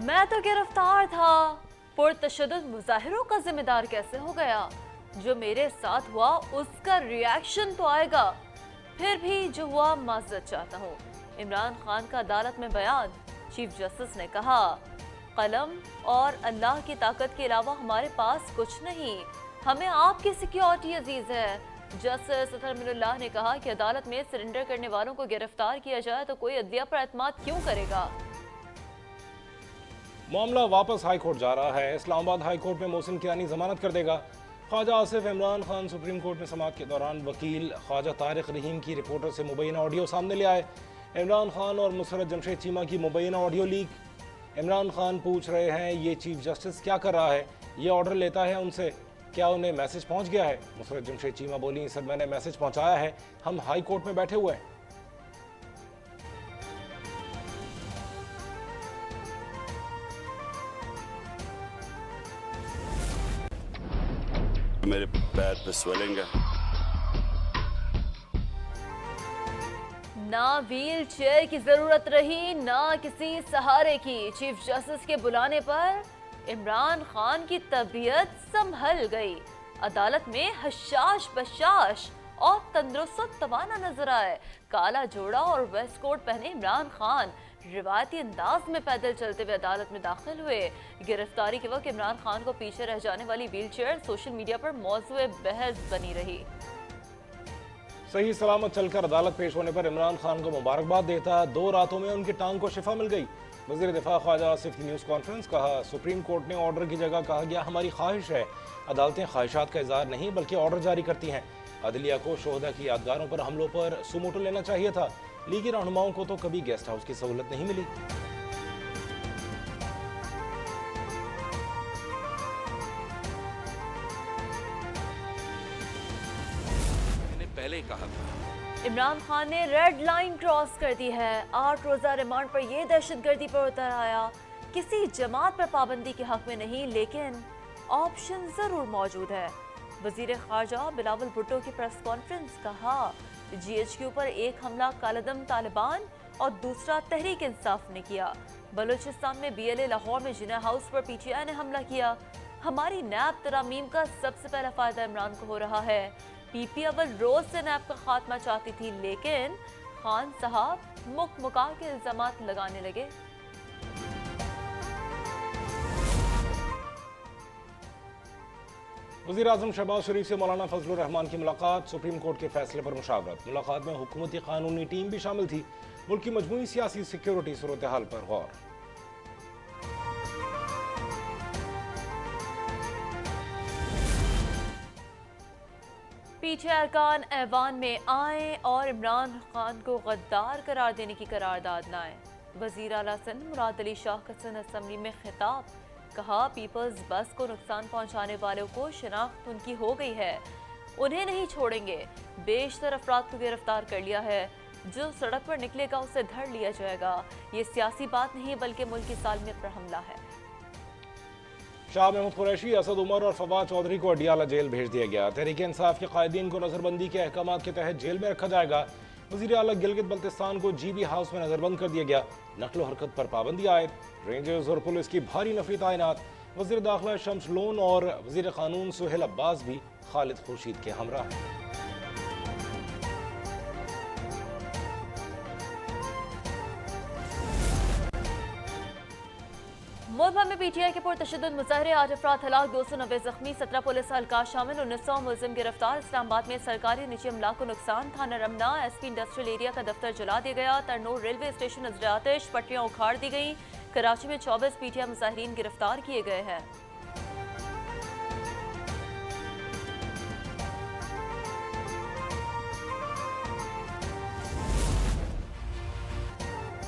मैं तो गिरफ्तार था, पुरतशद्दुद मुजाहिरों का जिम्मेदार कैसे हो गया? जो मेरे साथ हुआ उसका रिएक्शन तो आएगा। फिर भी जो हुआ माजरत चाहता हूँ। इमरान खान का अदालत में बयान। चीफ जस्टिस ने कहा, कलम और अल्लाह की ताकत के अलावा हमारे पास कुछ नहीं, हमें आपकी सिक्योरिटी अजीज है। जस्टिस अतहर मिनुल्लाह ने कहा कि अदालत में सरेंडर करने वालों को गिरफ्तार किया जाए तो कोई अदलिया पर एतमाद क्यों करेगा? मामला वापस हाई कोर्ट जा रहा है। इस्लामाबाद हाई कोर्ट में मोहसिन कियानी जमानत कर देगा। ख्वाजा आसिफ इमरान खान सुप्रीम कोर्ट में समाअत के दौरान वकील ख्वाजा तारिक रहीम की रिपोर्टर से मुबैना ऑडियो सामने ले आए। इमरान खान और मुसर्रत जमशेद चीमा की मुबैना ऑडियो लीक। इमरान खान पूछ रहे हैं ये चीफ जस्टिस क्या कर रहा है, ये ऑर्डर लेता है उनसे, क्या उन्हें मैसेज पहुंच गया है? मुसर्रत जमशेद चीमा बोली, सर मैंने मैसेज पहुंचाया है, हम हाई कोर्ट में बैठे हुए हैं। मेरे पैर पे स्वेलिंग है। ना व्हील चेयर की जरूरत रही, ना किसी सहारे की। चीफ जस्टिस के बुलाने पर इमरान खान की तबीयत संभल गई। अदालत में हशाश बशाश और तंदुरुस्त तवाना नजर आए। काला जोड़ा और वेस्ट कोट पहने इमरान खान रिवायती अंदाज में पैदल चलते हुए अदालत में दाखिल हुए। गिरफ्तारी के वक्त इमरान खान को पीछे रह जाने वाली व्हील चेयर सोशल मीडिया पर मौजूए बहस बनी रही। सही सलामत चलकर अदालत पेश होने पर इमरान खान को मुबारकबाद देता 2 रातों में उनकी टांग को शिफा मिल गई। वज़ीर दिफा ख्वाजा आसिफ की न्यूज़ कॉन्फ्रेंस। कहा, सुप्रीम कोर्ट ने ऑर्डर की जगह कहा गया हमारी ख्वाहिश है। अदालतें ख्वाहिशात का इज़हार नहीं बल्कि ऑर्डर जारी करती हैं। अदलिया को शोहदा की यादगारों पर हमलों पर सुमोटो लेना चाहिए था। लीगी रहनुमाओं को तो कभी गेस्ट हाउस की सहूलत नहीं मिली। मैंने पहले ही कहा था। इमरान खान ने रेड लाइन क्रॉस कर दी है। 8 रोजा रिमांड पर यह दहशतगर्दी पर उतर आया। किसी जमात पर पाबंदी के हक में नहीं, लेकिन ऑप्शन जरूर मौजूद है। वजीर खारजा बिलावल भुट्टो की प्रेस कॉन्फ्रेंस। कहा, GHQ पर एक हमला कालदम तालिबान और दूसरा तहरीक इंसाफ ने किया। बलूचिस्तान में BLA लाहौर में जिना हाउस पर PTI ने हमला किया। हमारी नैब तरामीम का सबसे पहला फायदा इमरान को हो रहा है। PP अव्वल रोज से नैब का खात्मा चाहती थी, लेकिन खान साहब मुका के इल्जामात लगाने लगे। वज़ीर आज़म शहबाज शरीफ से मौलाना फजलुर रहमान की मुलाकात। सुप्रीम कोर्ट के फैसले पर मुशावरत। मुलाकात में हुकूमती कानूनी टीम भी शामिल थी। मुल्क की मजमूई सियासी सिक्योरिटी सूरत हाल पर गौर। PTI अरकान ऐवान में आए और इमरान खान को गद्दार करार देने की करारदाद लाएं। वजीर आला सिंध मुराद अली शाह का सिंध असम्बली में खिताब। कहा, पीपल्स बस को नुकसान पहुंचाने वालों को शिनाख्त उनकी हो गई है, उन्हें नहीं छोड़ेंगे। बेशतर अफराद को गिरफ्तार कर लिया है। जो सड़क पर निकलेगा उसे धर लिया जाएगा। ये सियासी बात नहीं बल्कि मुल्क की सालमियत पर हमला है। शाह महमूद कुरैशी, असद उमर और फवाद चौधरी को अडियाला जेल भेज दिया गया। तहरीक इंसाफ के कायदीन को नजरबंदी के अहकाम के तहत जेल में रखा जाएगा। वज़ीर आला गिलगित बल्तिस्तान को GB हाउस में नजरबंद कर दिया गया। नकलो हरकत पर पाबंदी आयद। रेंजर्स और पुलिस की भारी नफरी तैनात। वज़ीर दाखिला शम्स लोन और वज़ीर कानून सुहेल अब्बास भी खालिद खुर्शीद के हमरा हैं। मुल्क भर में PTI के पुरतशद्दुद मुजाहरे। 8 अफराद हलाक, 290 जख्मी, 17 पुलिस एहलकार शामिल, 1900 मुलजिम गिरफ्तार। इस्लामाबाद में सरकारी निजी अमला को नुकसान। थाना रमना SP इंडस्ट्रियल एरिया का दफ्तर जला दिया गया। तरनूर रेलवे स्टेशन नजर आतिश, पटरियां उखाड़ दी गई। कराची में 24 PTI मुजाहिरीन गिरफ्तार किए गए हैं।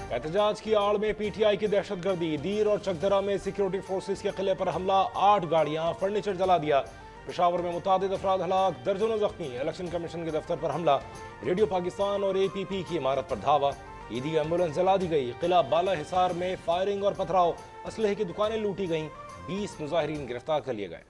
एहतजाज की आड़ में PTI की दहशतगर्दी। दीर और चकदरा में सिक्योरिटी फोर्सेस के किले पर हमला। 8 गाड़ियां, फर्नीचर जला दिया। पेशावर में मुतादिद अफराद हलाक, दर्जनों जख्मी। इलेक्शन कमीशन के दफ्तर पर हमला। रेडियो पाकिस्तान और APP की इमारत पर धावा। ईदी एम्बुलेंस जला दी गई। किला बाला हिसार में फायरिंग और पथराव। असलहे की दुकानें लूटी गईं। 20 मुजाहिरीन गिरफ्तार कर लिए गए।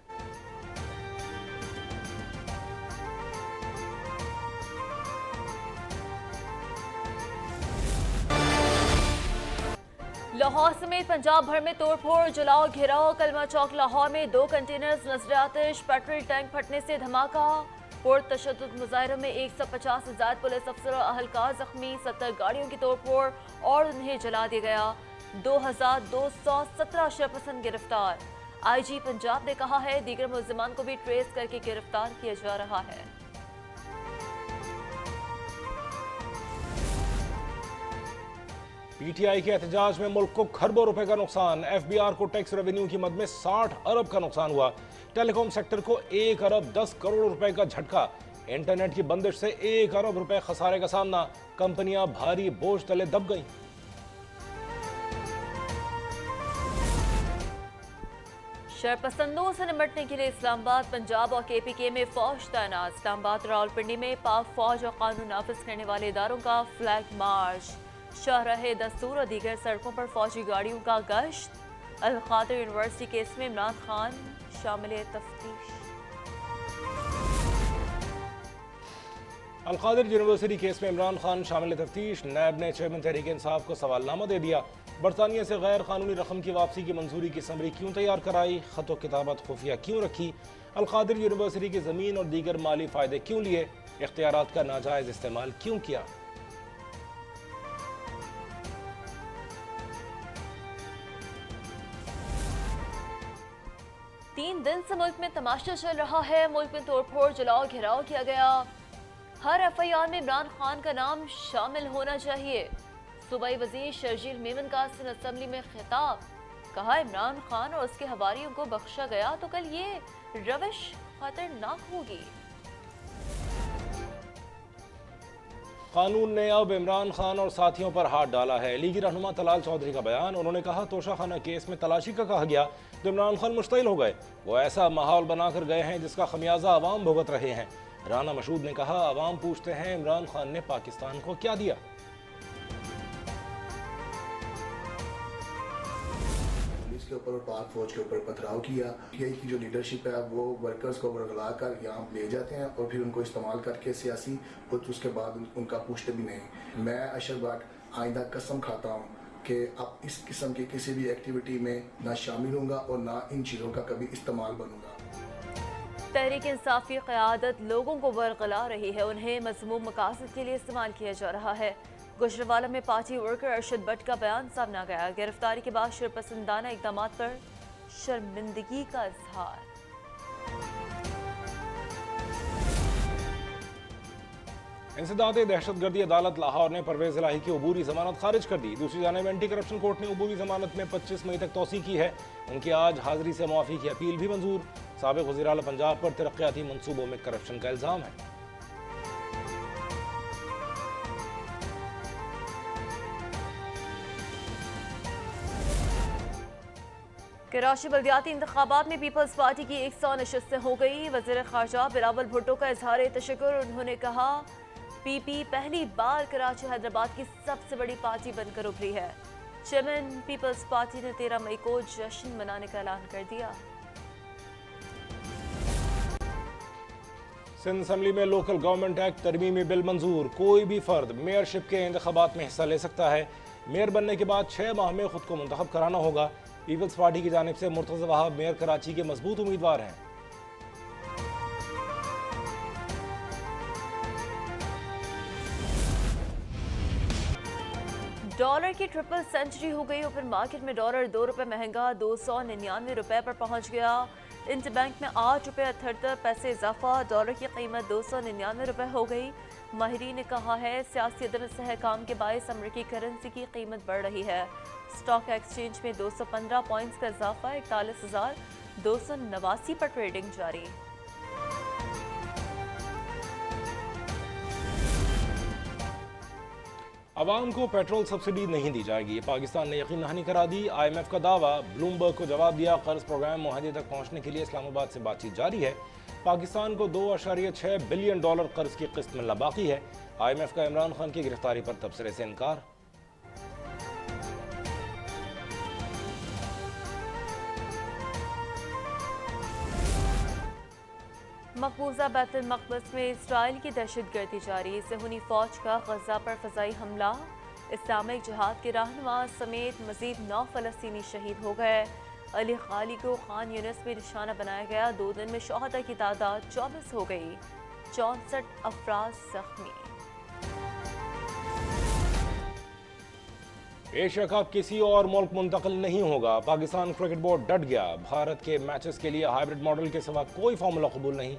लाहौर समेत पंजाब भर में तोड़फोड़, जलाओ, घेराव। कलमा चौक लाहौर में 2 कंटेनर्स नजर आतिश, पेट्रोल टैंक फटने से धमाका। पुरतशद्दुद मुजाहिरों में 150 से ज्यादा पुलिस अफसर और अहलकार जख्मी, 70 गाड़ियों की तोड़फोड़ और उन्हें जला दिया गया। 2217 शरपसंद गिरफ्तार। IG पंजाब ने कहा है दीगर मुल्जिमान को भी ट्रेस करके गिरफ्तार किया जा रहा है। PTI के एहतजाज में मुल्क को खरबों रुपए का नुकसान। FBR को टैक्स रेवेन्यू की मद में 60 अरब का नुकसान हुआ। टेलीकॉम सेक्टर को 1 अरब 10 करोड़ रुपए का झटका। इंटरनेट की बंदिश से 1 अरब रुपए खसारे का सामना। कंपनियां भारी बोझ तले दब गईं। शरपसंदों से निपटने के लिए इस्लामाबाद, पंजाब और KPK में फौज तैनात। इस्लामाबाद, रावलपिंडी में पाक फौज और कानून नाफिज करने वाले इदारों का फ्लैग मार्च। शाहराह दस्तूर और दीगर सड़कों पर फौजी गाड़ियों का गश्त। अल-कादिर यूनिवर्सिटी केस में इमरान खान शामिल तफ्तीश। अल-कादिर यूनिवर्सिटी केस में इमरान खान शामिल तफ्तीश। नैब ने चेयरमैन तहरीक इंसाफ को सवालनामा दे दिया। बरतानिया से गैर कानूनी रकम की वापसी की मंजूरी की समरी क्यों तैयार कराई, खत किताबत खुफिया क्यों रखी, अल-कादिर यूनिवर्सिटी की ज़मीन और दीगर माली फ़ायदे क्यों लिए, इख्तियारात का नाजायज़ इस्तेमाल क्यों किया। 3 दिन से मुल्क में तमाशा चल रहा है। मुल्क में तोड़फोड़, जलाओ, घेराव किया गया। हर FIR में इमरान खान का नाम शामिल होना चाहिए। सूबाई वजीर शर्जील मेमन का सिनेट असेंबली में खिताब। कहा इमरान खान और उसके हवारियों को बख्शा गया तो कल ये रविश खतरनाक होगी। कानून ने अब इमरान खान और साथियों पर हाथ डाला है। लीगी रहनुमा तलाल चौधरी का बयान। उन्होंने कहा तोशाखाना केस में तलाशी का कहा गया तो इमरान खान मुश्तिल हो गए। वो ऐसा माहौल बनाकर गए हैं जिसका खमियाजा अवाम भुगत रहे हैं। राना मशहूद ने कहा अवाम पूछते हैं इमरान खान ने पाकिस्तान को क्या दिया। के ऊपर और पाक फौज के ऊपर पथराव किया। PTI की जो लीडरशिप है वो वर्कर्स को बरगला कर यहाँ ले जाते हैं और फिर उनको इस्तेमाल करके सियासी और उसके बाद उनका पूछते भी नहीं। मैं अशर भट्ट आइंदा कसम खाता हूँ कि अब इस किस्म की किसी भी एक्टिविटी में ना शामिल होऊंगा और ना इन चीज़ों का कभी इस्तेमाल बनूंगा। तहरीक इंसाफ की क़यादत लोगों को बरगला रही है, उन्हें मज़मूम मकासद के लिए इस्तेमाल किया जा रहा है। गुजरावाला में पार्टी वर्कर अरशद भट्ट का बयान सामने आ गया। गिरफ्तारी के बाद शरपसंदाना इक़दामात पर शर्मिंदगी का इजहार। इंसदाद दहशतगर्दी अदालत लाहौर ने परवेज इलाही की अबूरी जमानत खारिज कर दी। दूसरी जानिब एंटी करप्शन कोर्ट ने अबूरी जमानत में 25 मई तक तोसी की है। उनकी आज हाजिरी से मुआफ़ी की अपील भी मंजूर। साबिक़ वज़ीर आला पंजाब पर तरक्याती मनसूबों में करप्शन का इल्ज़ाम है। कराची बल्दियाती इंतखाबात में पीपल्स पार्टी की 100 नशस्तें हो गई। वज़ीर ख़ारजा बिलावल भुट्टो का इजहार तशक्कुर। उन्होंने कहा PP पहली बार कराची हैदराबाद की सबसे बड़ी पार्टी बनकर उभरी है। चेयरमैन पीपल्स पार्टी ने 13 मई को जश्न मनाने का ऐलान कर दिया। सिंध असम्बली में लोकल गवर्नमेंट एक्ट तरमीमी बिल मंजूर। कोई भी फर्द मेयरशिप के इंतखाबात में हिस्सा ले सकता है। मेयर बनने के बाद 6 माह में खुद को मुंतखब कराना होगा। पीपल्स पार्टी की जानिब से मुर्तज़ा वहाब मेयर कराची के मजबूत उम्मीदवार हैं। डॉलर की ट्रिपल सेंचुरी हो गई। ओपन मार्केट में डॉलर 2 रुपये महंगा 299 रुपये पर पहुंच गया। इंटरबैंक में 8 रुपये 78 पैसे इजाफा। डॉलर की कीमत 299 रुपये हो गई। माहिरीन ने कहा है सियासी अदम इस्तेहकाम के बायस अमरीकी करेंसी की कीमत बढ़ रही है। स्टॉक एक्सचेंज में 215 पॉइंट्स का इजाफा। 41,289 पर ट्रेडिंग जारी। अवाम को पेट्रोल सब्सिडी नहीं दी जाएगी, पाकिस्तान ने यकीन दहानी करा दी। IMF का दावा। ब्लूमबर्ग को जवाब दिया। कर्ज प्रोग्राम मुआहदे तक पहुंचने के लिए इस्लामाबाद से बातचीत जारी है। पाकिस्तान को $2.6 बिलियन कर्ज की किस्त मिलना बाकी है। IMF का इमरान खान की गिरफ्तारी पर तबसरे से इनकार। मकबूजा बैतुल मक़दस में इसराइल की दहशतगर्दी जारी। सहूनी फौज का गजा पर फ़ज़ाई हमला। इस्लामिक जिहाद के रहनुमा समेत मजीद 9 फ़लस्तीनी शहीद हो गए। अली खाली को खान यूनिस में निशाना बनाया गया। 2 दिन में शहादा की तादाद 24 हो गई, 64 अफराद जख्मी। एशिया कप किसी और मुल्क मुंतकिल नहीं होगा। पाकिस्तान क्रिकेट बोर्ड डट गया। भारत के मैचेस के लिए हाइब्रिड मॉडल के सिवा कोई फार्मूला कबूल नहीं।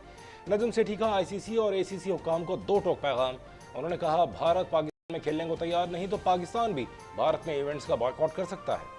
नजम सेठी का आईसीसी और एसीसी हुक्काम को 2 टोक पैगाम। उन्होंने कहा भारत पाकिस्तान में खेलने को तैयार नहीं तो पाकिस्तान भी भारत में इवेंट्स का बॉयकॉट कर सकता है।